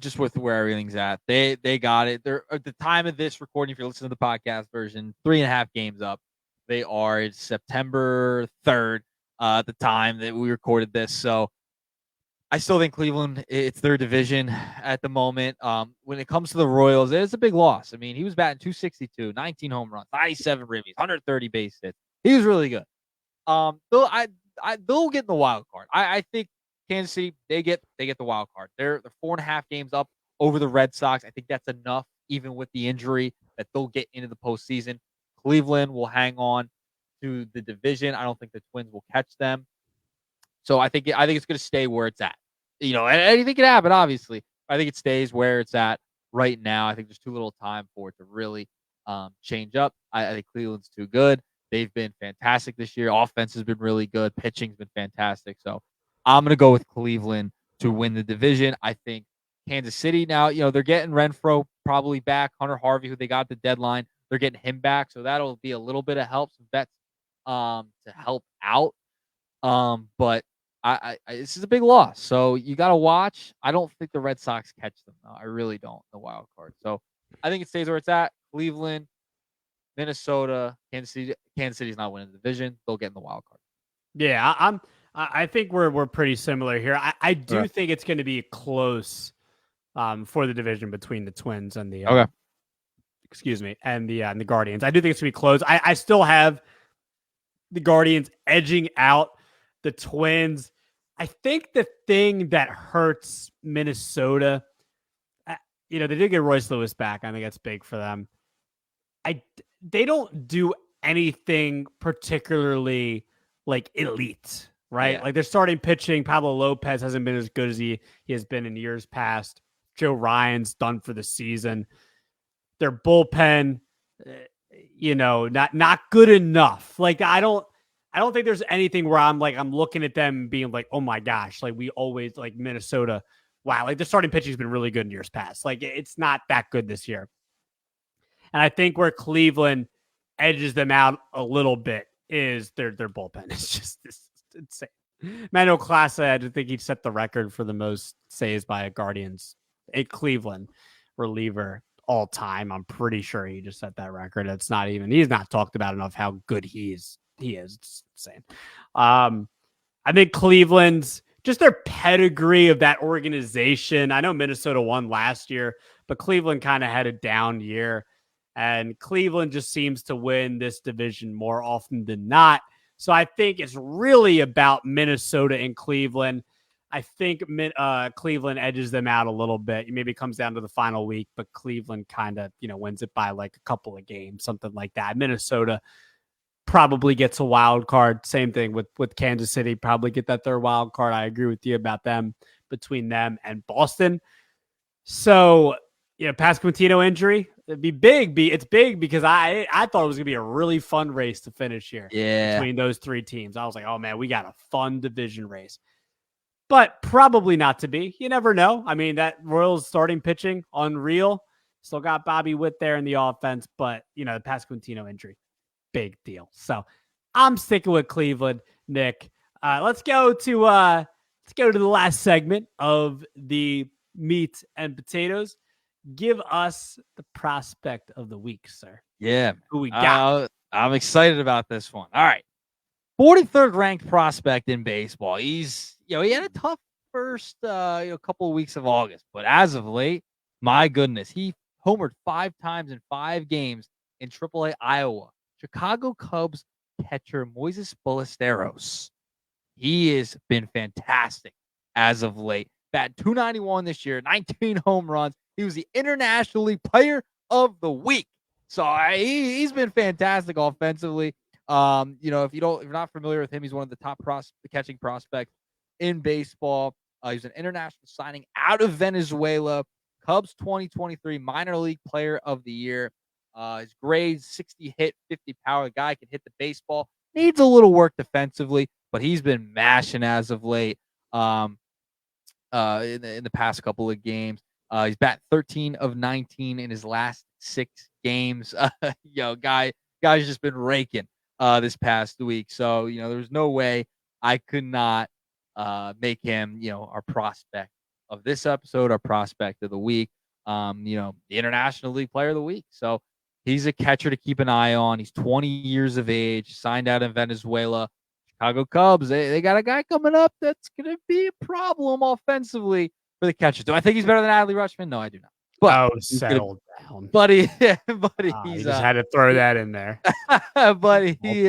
Just with where everything's at, they got it. They're at the time of this recording. If you're listening to the podcast version, 3.5 games up. They are September 3rd at the time that we recorded this. So I still think Cleveland, it's their division at the moment. When it comes to the Royals, it's a big loss. I mean, he was batting 262, 19 home runs, 97 ribbies, 130 base hits. He was really good. They'll get in the wild card. I think Kansas City, they get the wild card. They're 4.5 games up over the Red Sox. I think that's enough, even with the injury, that they'll get into the postseason. Cleveland will hang on to the division. I don't think the Twins will catch them. So I think it's going to stay where it's at. And anything can happen, obviously. I think it stays where it's at right now. I think there's too little time for it to really change up. I think Cleveland's too good. They've been fantastic this year. Offense has been really good. Pitching's been fantastic. So I'm going to go with Cleveland to win the division. I think Kansas City now, they're getting Renfroe probably back. Hunter Harvey, who they got at the deadline, they're getting him back, so that'll be a little bit of help, some vets to help out. But I this is a big loss, so you got to watch. I don't think the Red Sox catch them. I really don't. The wild card, so I think it stays where it's at. Cleveland, Minnesota, Kansas City. Kansas City's not winning the division; they'll get in the wild card.
Yeah, I think we're pretty similar here. I do think it's going to be close for the division between the Twins and the and the Guardians. I do think it's going to be close. I still have the Guardians edging out the Twins. I think the thing that hurts Minnesota, they did get Royce Lewis back. I think that's big for them. They don't do anything particularly like elite, right?
Yeah.
Like they're starting pitching. Pablo Lopez hasn't been as good as he has been in years past. Joe Ryan's done for the season. Their bullpen, not good enough. Like I don't think there's anything where I'm looking at them being like, oh my gosh, like we always like Minnesota. Wow, like the starting pitching has been really good in years past. Like it's not that good this year. And I think where Cleveland edges them out a little bit is their bullpen. It's insane. Manuel Clase, I think he set the record for the most saves by a Guardians, a Cleveland reliever all time. I'm pretty sure he just set that record. It's not even, he's not talked about enough how good he is. It's insane. I think Cleveland's just their pedigree of that organization. I know Minnesota won last year, but Cleveland kind of had a down year. And Cleveland just seems to win this division more often than not. So I think it's really about Minnesota and Cleveland. I think Cleveland edges them out a little bit. Maybe it comes down to the final week, but Cleveland kind of, wins it by like a couple of games, something like that. Minnesota probably gets a wild card. Same thing with Kansas City, probably get that third wild card. I agree with you about them, between them and Boston. So, Pasquantino injury, it'd be big. It's big because I thought it was going to be a really fun race to finish here between those three teams. I was like, oh, man, we got a fun division race. But probably not to be. You never know. I mean, that Royals starting pitching, unreal. Still got Bobby Witt there in the offense, but, the Pasquantino injury, big deal. So I'm sticking with Cleveland, Nick. Let's go to the last segment of the meat and potatoes. Give us the prospect of the week, sir.
Yeah.
Who we got?
I'm excited about this one. All right. 43rd ranked prospect in baseball. He's, he had a tough first couple of weeks of August, but as of late, my goodness, he homered 5 times in 5 games in AAA Iowa. Chicago Cubs catcher Moises Ballesteros. He has been fantastic as of late. Bat 291 this year, 19 home runs. He was the International League Player of the Week. So he's been fantastic offensively. If you're not familiar with him, he's one of the top catching prospects in baseball. He's an international signing out of Venezuela. Cubs 2023 minor league player of the year. His grades, 60 hit, 50 power. The guy can hit the baseball. Needs a little work defensively, but he's been mashing as of late. In the past couple of games, he's batting 13 of 19 in his last 6 games. Guy's just been raking this past week. So there's no way I could not make him our prospect of this episode, our prospect of the week. The International League Player of the Week. So he's a catcher to keep an eye on. He's 20 years of age, signed out in Venezuela. Chicago Cubs, they got a guy coming up that's going to be a problem offensively for the catchers. Do I think he's better than Adley Rutschman? No, I do not. But
settle down.
Buddy,
he just had to throw that in there.
Buddy, he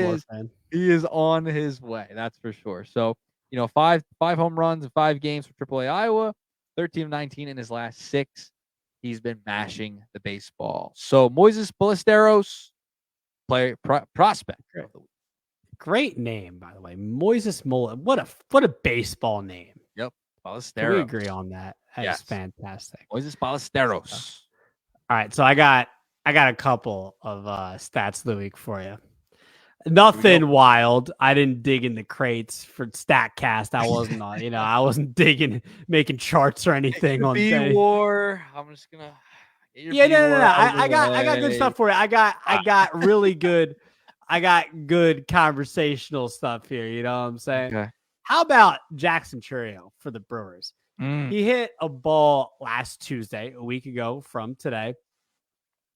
is on his way. That's for sure. So, 5 home runs in 5 games for AAA Iowa, 13 of 19 in his last 6. He's been mashing the baseball. So, Moises Ballesteros, prospect of the week.
Great name, by the way. Moises Mullen. What a baseball name.
Yep. Ballesteros.
Can we agree on that? That's fantastic.
Moises Ballesteros.
All right. So I got a couple of stats of the week for you. Nothing wild. I didn't dig in the crates for StatCast. I wasn't on, I wasn't digging, making charts or anything on
B-War. I'm just gonna
No. I got good stuff for you. I got really good. I got good conversational stuff here. You know what I'm saying?
Okay.
How about Jackson Chourio for the Brewers?
Mm.
He hit a ball last Tuesday, a week ago from today.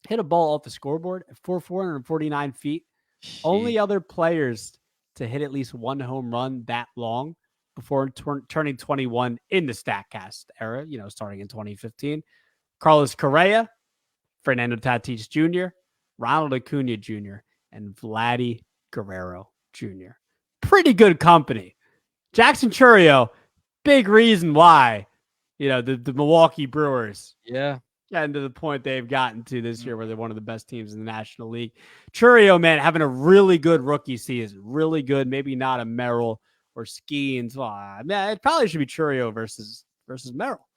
Hit a ball off the scoreboard at 449 feet.
Jeez.
Only other players to hit at least one home run that long before turning 21 in the StatCast era, starting in 2015. Carlos Correa, Fernando Tatis Jr., Ronald Acuna Jr., and Vladdy Guerrero Jr. Pretty good company. Jackson Chourio, big reason why, the Milwaukee Brewers getting to the point they've gotten to this year where they're one of the best teams in the National League. Chourio, man, having a really good rookie season. Really good. Maybe not a Merrill or Skeens. Well, man, it probably should be Chourio versus Merrill.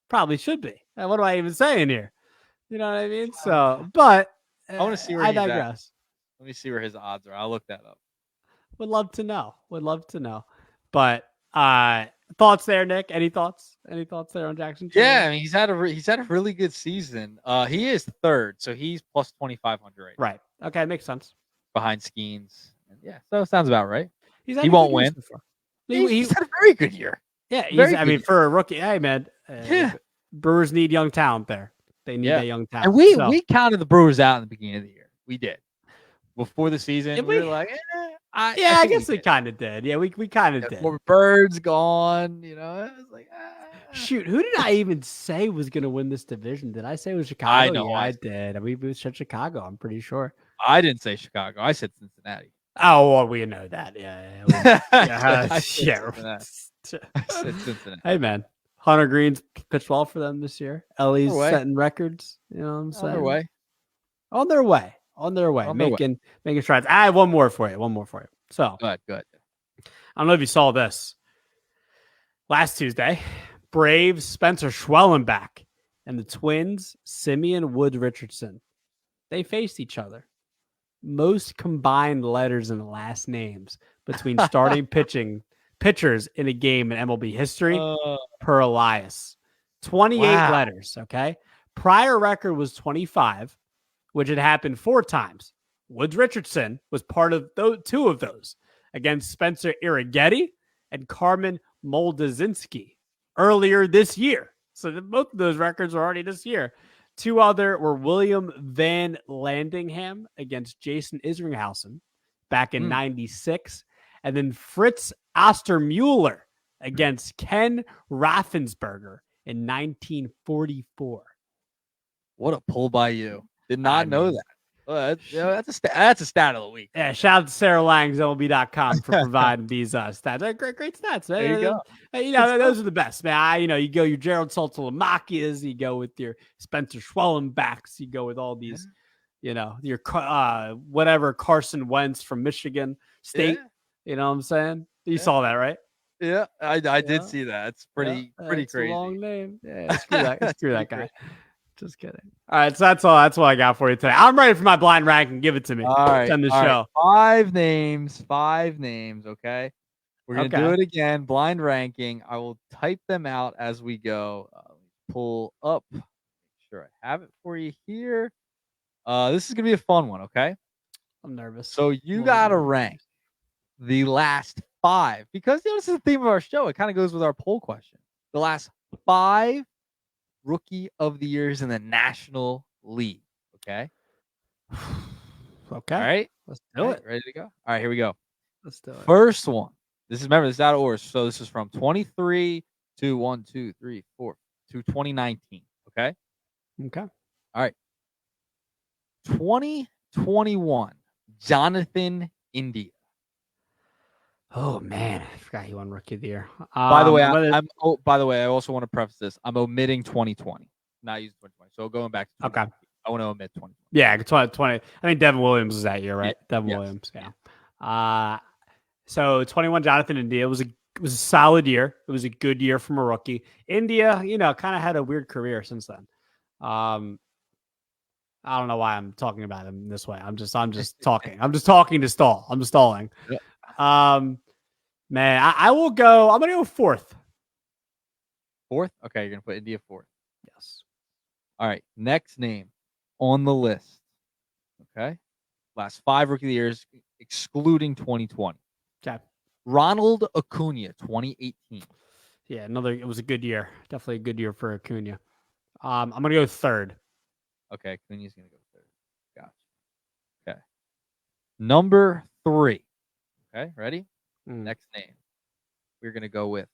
Probably should be. What am I even saying here? You know what I mean? So, but
I want to see where
I
he's
digress.
At. Let me see where his odds are. I'll look that up.
Would love to know. But Thoughts there, Nick? Any thoughts? Any thoughts there on Jackson?
Yeah, I mean, he's had a really good season. He is third, so he's plus 2,500
right. Okay, makes sense.
behind Skeens. Yeah, so it sounds about right.
He won't win.
So he's had a very good year.
Yeah, I mean, for a rookie, hey man, Brewers need young talent there. They need that young talent.
And we counted the Brewers out in the beginning of the year. We did. Before the season, we were like,
I guess we kind of did. Yeah, we kind of did.
Birds gone, I was like,
shoot, who did I even say was going to win this division? Did I say it was Chicago?
I know.
Yeah, I did. We said Chicago, I'm pretty sure.
I didn't say Chicago. I said Cincinnati.
Oh, well, we know that. Yeah.
I said Cincinnati.
Hey, man. Hunter Green's pitched well for them this year. Ellie's setting records. You know what I'm saying? On their way. Making strides. I have one more for you. So,
go ahead.
I don't know if you saw this. Last Tuesday, Braves Spencer Schwellenbach and the Twins Simeon Wood Richardson. They faced each other. Most combined letters in the last names between starting pitchers in a game in MLB history per Elias. 28 letters, okay? Prior record was 25, which had happened 4 times. Woods Richardson was part of 2 of those against Spencer Irrigetti and Carmen Moldazinski earlier this year. So both of those records are already this year. 2 other were William Van Landingham against Jason Isringhausen back in 96. And then Fritz Ostermuller against Ken Raffensperger in 1944.
What a pull by you. Did not know that. Well, that's a stat of the week.
Yeah, shout out to Sarah Lang's MLB.com for providing these stats. They're great stats, man.
There you go.
Those are the best, man. You go your Gerald Saltalamacchias, you go with your Spencer Schwellenbachs, you go with all these, your whatever Carson Wentz from Michigan State.
Yeah.
You know what I'm saying? You saw that, right?
Yeah, I did see that. It's pretty crazy.
A long name. Yeah, screw that guy. Just kidding. All right, so that's all. That's what I got for you today. I'm ready for my blind ranking. Give it to me.
All right,
end the show.
Right. 5 names. Okay, we're gonna do it again. Blind ranking. I will type them out as we go. Pull up. Make sure I have it for you here. This is gonna be a fun one. Okay.
I'm nervous.
So you gotta rank the last 5 because this is the theme of our show. It kind of goes with our poll question. The last 5 Rookie of the Years in the National League. Okay.
Okay.
All right.
Let's do it.
Ready to go? All right, here we go.
Let's do it.
First one. This is out of order. So this is from 23 to 1, 2, 3, 4 to 2019. Okay.
Okay.
All right. 2021. Jonathan India.
Oh man, I forgot he won Rookie of the Year.
By the way, I also want to preface this. I'm omitting 2020, not using 2020. So going back to 2020.
Okay.
I want to omit 2020.
Yeah, 2020. I think Devin Williams was that year, right? Devin Williams. Yeah. So 21 Jonathan India was a solid year. It was a good year from a rookie. India, kind of had a weird career since then. I don't know why I'm talking about him this way. I'm just talking. I'm just talking to stall. I'm just stalling.
Yeah.
Man, I will go. I'm gonna go 4th.
4th? Okay, you're gonna put India 4th.
Yes.
All right. Next name on the list. Okay. Last 5 Rookie of the Years, excluding 2020.
Okay.
Ronald Acuna, 2018.
Yeah, it was a good year. Definitely a good year for Acuna. I'm gonna go 3rd.
Okay, Acuna's gonna go 3rd. Gotcha. Okay. Number 3. Okay, ready? Next name. We're gonna go with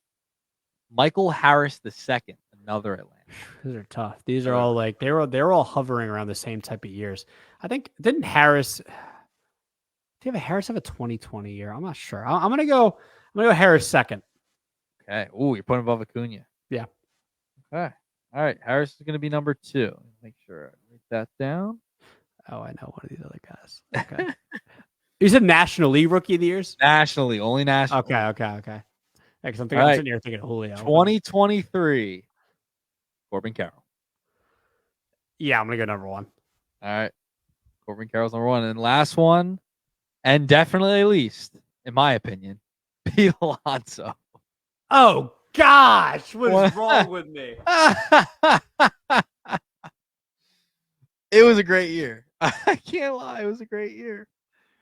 Michael Harris II, another Atlanta.
These are tough. These are all like they're all hovering around the same type of years. I think did Harris have a 2020 year? I'm not sure. I'm gonna go Harris 2nd.
Okay. Ooh, you're putting above Acuna.
Yeah.
Okay. All right. Harris is gonna be number 2. Make sure I write that down.
Oh, I know one of these other guys. Okay. You said National League Rookie of the Years?
Nationally, only national.
Okay. Because I'm sitting here thinking Julio.
2023. Corbin Carroll.
Yeah, I'm gonna go number 1.
All right. Corbin Carroll's number 1. And last one, and definitely least, in my opinion, Pete Alonso.
Oh gosh, what is wrong with me?
It was a great year. I can't lie. It was a great year.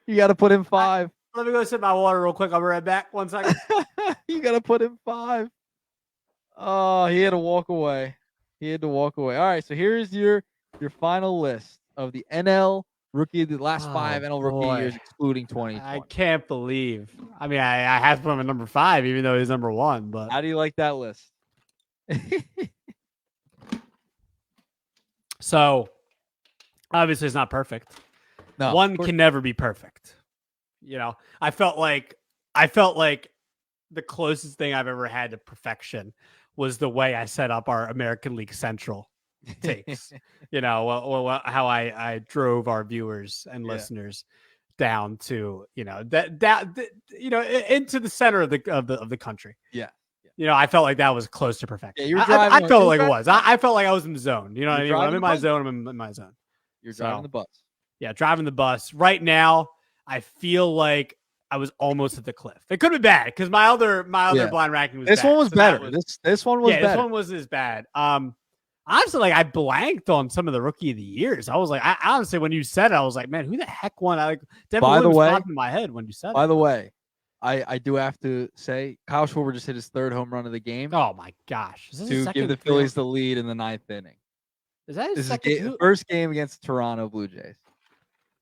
You got to put in 5.
Let me go sip my water real quick. I'll be right back. 1 second.
You got to put in 5. Oh, he had to walk away. All right, so here's your final list of the NL rookie of the last 5 NL rookie years, excluding 2020.
I can't believe. I mean, I have to put him at number 5, even though he's number 1. But
how do you like that list?
So, obviously, it's not perfect.
No,
one can never be perfect. You know, I felt like the closest thing I've ever had to perfection was the way I set up our American League Central takes. You know, how I drove our viewers and listeners down to, you know, into the center of the country.
Yeah.
You know, I felt like that was close to perfection.
Yeah, you're driving.
I felt like it was. I felt like I was in the zone. You know what I mean? When I'm in my
bus.
zone, I'm in my zone.
You're driving the bus.
Yeah, driving the bus. Right now, I feel like I was almost at the cliff. It could be bad because my other blind ranking was
this
bad.
one was better. This one was better.
This one wasn't as bad. Honestly, like I blanked on some of the rookie of the years. I was like, I honestly, when you said it, I was like, man, who the heck won?
By the way,
popped in my head when you said it.
By the way, I do have to say, Kyle Schwarber just hit his 3rd home run of the game.
Oh my gosh!
To give the Phillies the lead in the 9th inning.
Is that his
second? First game against the Toronto Blue Jays.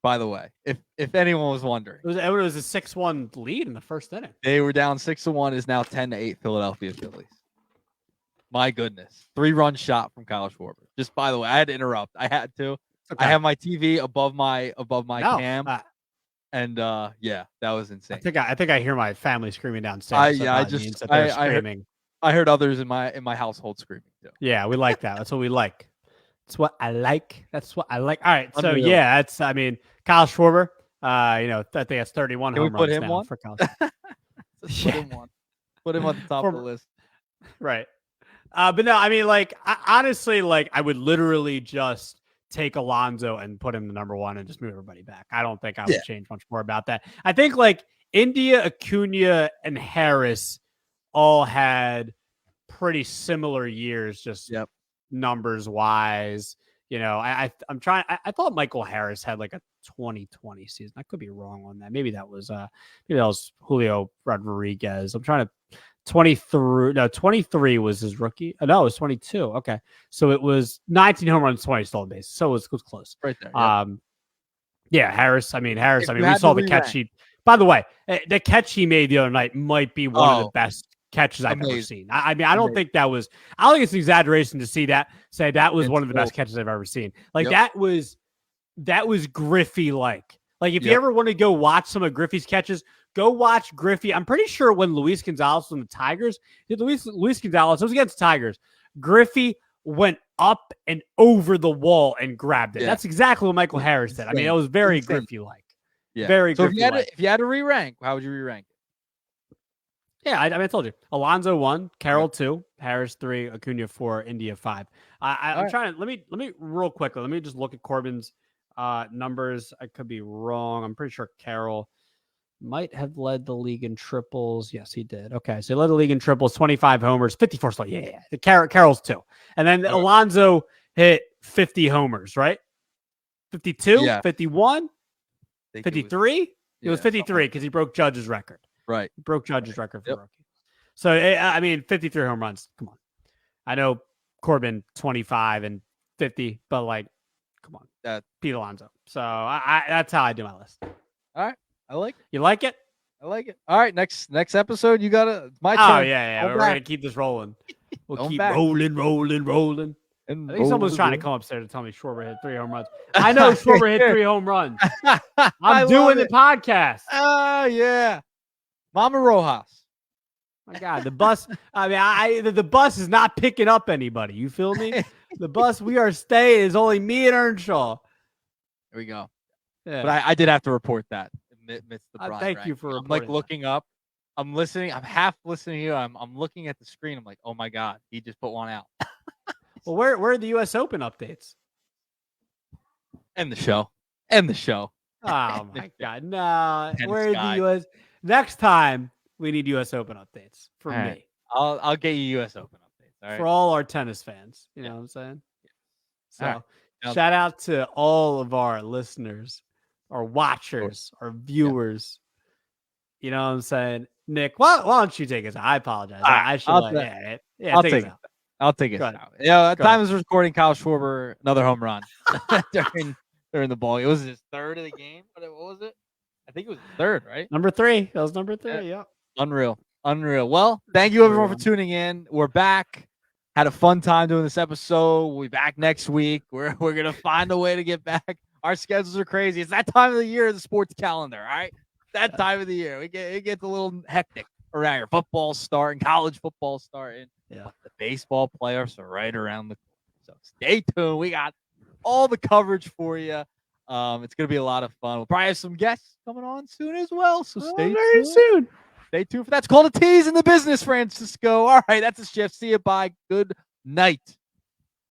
By the way, if anyone was wondering,
it was a 6-1 lead in the first inning.
They were down 6-1. Is now 10-8 Philadelphia Phillies. My goodness, 3-run shot from Kyle Schwarber. Just by the way, I had to interrupt. I had to. Okay. I have my TV above my cam. And that was insane.
I think I hear my family screaming downstairs.
I heard others in my household screaming too.
Yeah, we like that. That's what we like. That's what I like. All right. So that's Kyle Schwarber. I think that's 31 home runs now
one?
for Kyle.
Put him on the top of the list.
Right. But no, honestly, I would literally just take Alonso and put him the number 1 and just move everybody back. I don't think I would change much more about that. I think India, Acuna, and Harris all had pretty similar years, just numbers wise. You know, I thought Michael Harris had like a 2020 season. I could be wrong on that. Maybe that was Julio Rodriguez. I'm trying to 23 was his rookie. No, it was 22. Okay. So it was 19 home runs, 20 stolen bases. So it was close.
Right there.
Harris. We saw the catch he, by the way, the catch he made the other night might be one of the best catches I've ever seen. I don't think it's an exaggeration to say that was one of the best catches I've ever seen. That was Griffey like. If you ever want to go watch some of Griffey's catches, go watch Griffey. I'm pretty sure when Luis Gonzalez was on the Tigers, Luis Gonzalez, it was against Tigers. Griffey went up and over the wall and grabbed it. Yeah. That's exactly what Michael Harris did. It was very Griffey-like.
Yeah.
Very
so
Griffey-like.
If you had to re-rank, how would you re-rank it?
Yeah, I told you. Alonso 1, Carroll 2, Harris 3, Acuna 4, India 5. I'm trying to let me real quickly. Let me just look at Corbin's numbers. I could be wrong. I'm pretty sure Carroll might have led the league in triples. Yes, he did. Okay, so he led the league in triples, 25 homers, 54 slow. Yeah. Carroll's 2. And then Alonso hit 50 homers, right? 52, 51, 53? It was 53 because he broke Judge's record.
Right.
He broke Judge's record for rookie. So, 53 home runs. Come on. I know Corbin 25 and 50, but come on. Pete Alonso. So that's how I do my list.
All right. I like it.
You like it?
I like it. All right. Next episode, you got to. My turn.
Oh, yeah. We're going to keep this rolling. We'll keep rolling. And I think someone's trying to come upstairs to tell me Schwarber hit 3 home runs. I know Schwarber hit 3 home runs. I'm doing the podcast.
Oh, yeah. Mama Rojas.
My God, the bus. The bus is not picking up anybody. You feel me? The bus, we are staying. Is only me and Earnshaw.
There we go.
Yeah.
But I did have to report that amidst the Brian
thank you for
I'm looking up. I'm listening. I'm half listening here. I'm looking at the screen. I'm like, oh my God, he just put one out.
Well, where are the U.S. Open updates?
End the show.
Oh my God, no. Where are the U.S. Next time we need U.S. Open updates from me.
I'll get you U.S. Open updates. All right.
For all our tennis fans. You know what I'm saying? So
All right.
shout out to all of our listeners, our watchers, our viewers. You know what I'm saying? Nick, why don't you take us out? I apologize. I should
I'll
take us out.
I'll take us out. Yeah, time is recording. Kyle Schwarber, another home run during the ball. It was his third of the game. What was it? I think it was his third, right?
Number 3. That was number 3. Yeah.
Unreal. Well, thank you everyone for tuning in. We're back. Had a fun time doing this episode. We'll be back next week. We're gonna find a way to get back. Our schedules are crazy. It's that time of the year of the sports calendar. All right, that time of the year, it gets a little hectic around here. Football's starting, college football's starting.
Yeah,
the baseball playoffs are right around the corner. So stay tuned. We got all the coverage for you. It's gonna be a lot of fun. We'll probably have some guests coming on soon as well. So stay tuned.
Soon.
Stay tuned for that's called a tease in the business, Francisco. All right, that's a shift. See you. Bye. Good night.